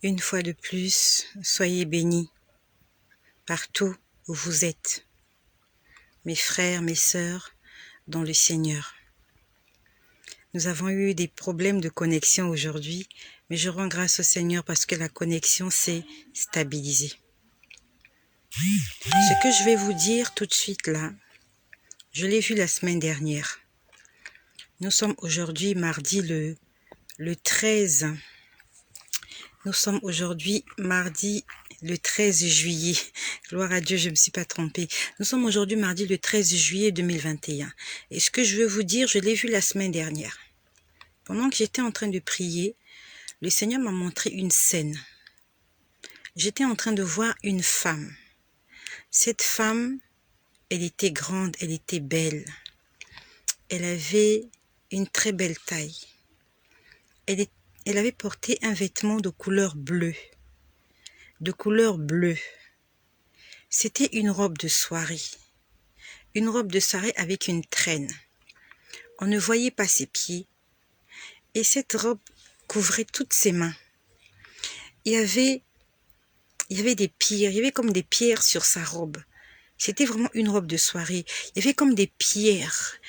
Une fois de plus, soyez bénis partout où vous êtes, mes frères, mes sœurs, dans le Seigneur. Nous avons eu des problèmes de connexion aujourd'hui, mais je rends grâce au Seigneur parce que la connexion s'est stabilisée. Ce que je vais vous dire tout de suite là, je l'ai vu la semaine dernière. Nous sommes aujourd'hui mardi le 13. Nous sommes aujourd'hui mardi le 13 juillet. Gloire à Dieu, je ne me suis pas trompée. Nous sommes aujourd'hui mardi le 13 juillet 2021. Et ce que je veux vous dire, je l'ai vu la semaine dernière. Pendant que j'étais en train de prier, le Seigneur m'a montré une scène. J'étais en train de voir une femme. Cette femme, elle était grande, elle était belle. Elle avait une très belle taille. Elle avait porté un vêtement de couleur bleue. De couleur bleue. C'était une robe de soirée. Une robe de soirée avec une traîne. On ne voyait pas ses pieds. Et cette robe couvrait toutes ses mains. Il y avait des pierres, il y avait comme des pierres sur sa robe. C'était vraiment une robe de soirée. Il y avait comme des pierres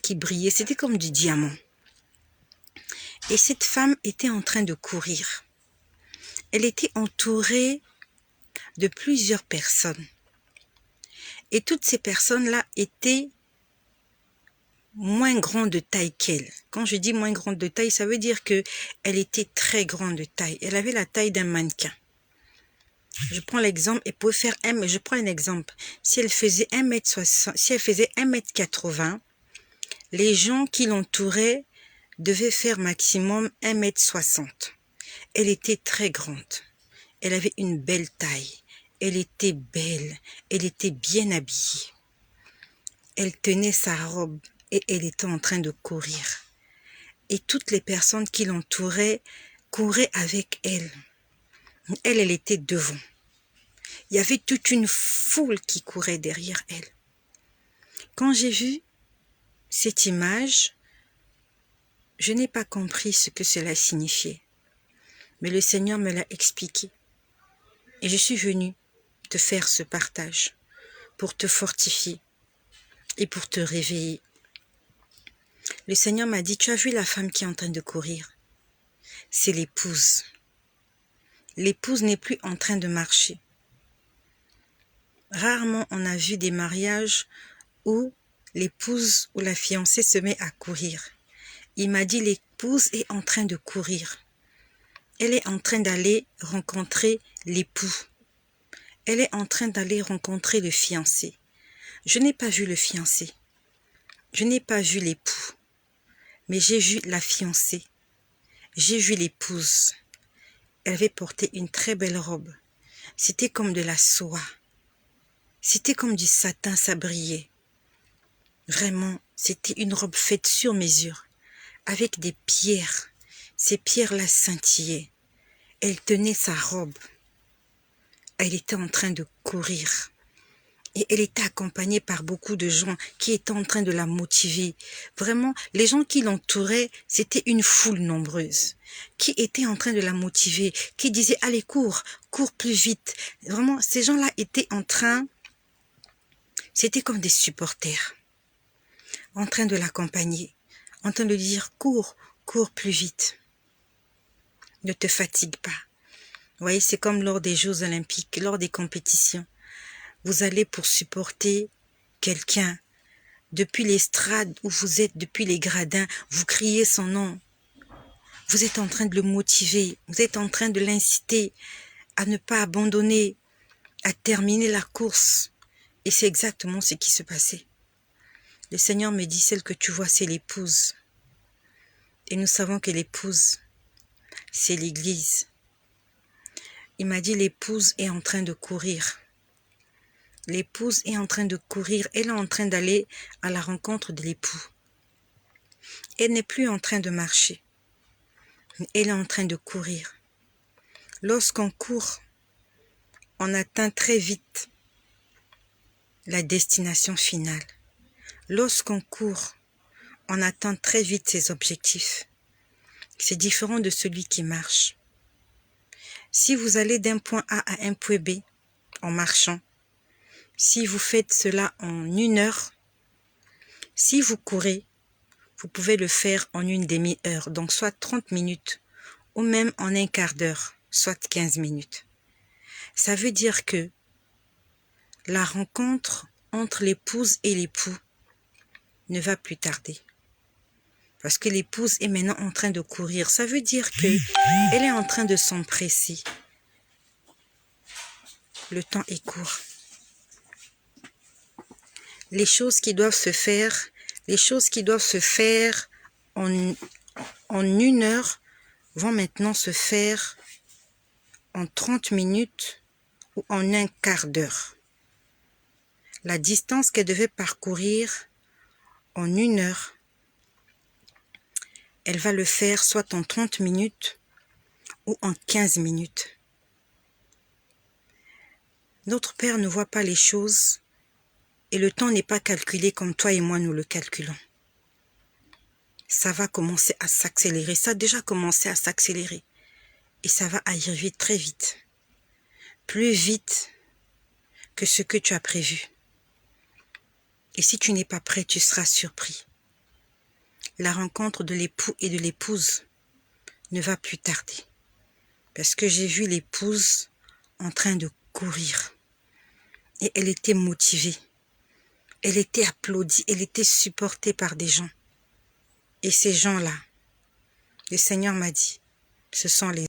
qui brillaient. C'était comme du diamant. Et cette femme était en train de courir. Elle était entourée de plusieurs personnes. Et toutes ces personnes-là étaient moins grandes de taille qu'elle. Quand je dis moins grande de taille, ça veut dire que elle était très grande de taille. Elle avait la taille d'un mannequin. Je prends l'exemple, elle pouvait faire je prends un exemple. Si elle faisait 1m60, si elle faisait 1m80, les gens qui l'entouraient devaient faire maximum 1m60. Elle était très grande. Elle avait une belle taille. Elle était belle. Elle était bien habillée. Elle tenait sa robe et elle était en train de courir. Et toutes les personnes qui l'entouraient couraient avec elle. Elle était devant. Il y avait toute une foule qui courait derrière elle. Quand j'ai vu cette image, je n'ai pas compris ce que cela signifiait. Mais le Seigneur me l'a expliqué. Et je suis venue te faire ce partage pour te fortifier et pour te réveiller. Le Seigneur m'a dit, tu as vu la femme qui est en train de courir? C'est l'épouse. L'épouse n'est plus en train de marcher. Rarement on a vu des mariages où l'épouse ou la fiancée se met à courir. Il m'a dit, l'épouse est en train de courir. Elle est en train d'aller rencontrer l'époux. Elle est en train d'aller rencontrer le fiancé. Je n'ai pas vu le fiancé. Je n'ai pas vu l'époux. Mais j'ai vu la fiancée. J'ai vu l'épouse. Elle avait porté une très belle robe. C'était comme de la soie. C'était comme du satin, ça brillait. Vraiment, c'était une robe faite sur mesure, avec des pierres. Ces pierres-là scintillaient. Elle tenait sa robe. Elle était en train de courir. Et elle était accompagnée par beaucoup de gens qui étaient en train de la motiver. Vraiment, les gens qui l'entouraient, c'était une foule nombreuse, qui étaient en train de la motiver, qui disaient, allez, cours plus vite. Vraiment, ces gens-là étaient en train, c'était comme des supporters, en train de l'accompagner, en train de dire, cours plus vite. Ne te fatigue pas. Vous voyez, c'est comme lors des Jeux Olympiques, lors des compétitions. Vous allez pour supporter quelqu'un. Depuis l'estrade où vous êtes, depuis les gradins, vous criez son nom. Vous êtes en train de le motiver. Vous êtes en train de l'inciter à ne pas abandonner, à terminer la course. Et c'est exactement ce qui se passait. Le Seigneur me dit, celle que tu vois, c'est l'épouse. Et nous savons que l'épouse, c'est l'Église. Il m'a dit, l'épouse est en train de courir. L'épouse est en train de courir. Elle est en train d'aller à la rencontre de l'époux. Elle n'est plus en train de marcher. Elle est en train de courir. Lorsqu'on court, on atteint très vite la destination finale. Lorsqu'on court, on atteint très vite ses objectifs. C'est différent de celui qui marche. Si vous allez d'un point A à un point B en marchant, si vous faites cela en 1 heure, si vous courez, vous pouvez le faire en une demi-heure, donc soit 30 minutes, ou même en un quart d'heure, soit 15 minutes. Ça veut dire que la rencontre entre l'épouse et l'époux ne va plus tarder. Parce que l'épouse est maintenant en train de courir. Ça veut dire qu'elle est en train de s'empresser. Le temps est court. Les choses qui doivent se faire en 1 heure vont maintenant se faire en 30 minutes ou en un quart d'heure. La distance qu'elle devait parcourir en 1 heure, elle va le faire soit en 30 minutes ou en 15 minutes. Notre Père ne voit pas les choses et le temps n'est pas calculé comme toi et moi nous le calculons. Ça va commencer à s'accélérer, ça a déjà commencé à s'accélérer et ça va arriver très vite, plus vite que ce que tu as prévu. Et si tu n'es pas prêt, tu seras surpris. La rencontre de l'époux et de l'épouse ne va plus tarder. Parce que j'ai vu l'épouse en train de courir. Et elle était motivée. Elle était applaudie. Elle était supportée par des gens. Et ces gens-là, le Seigneur m'a dit, ce sont les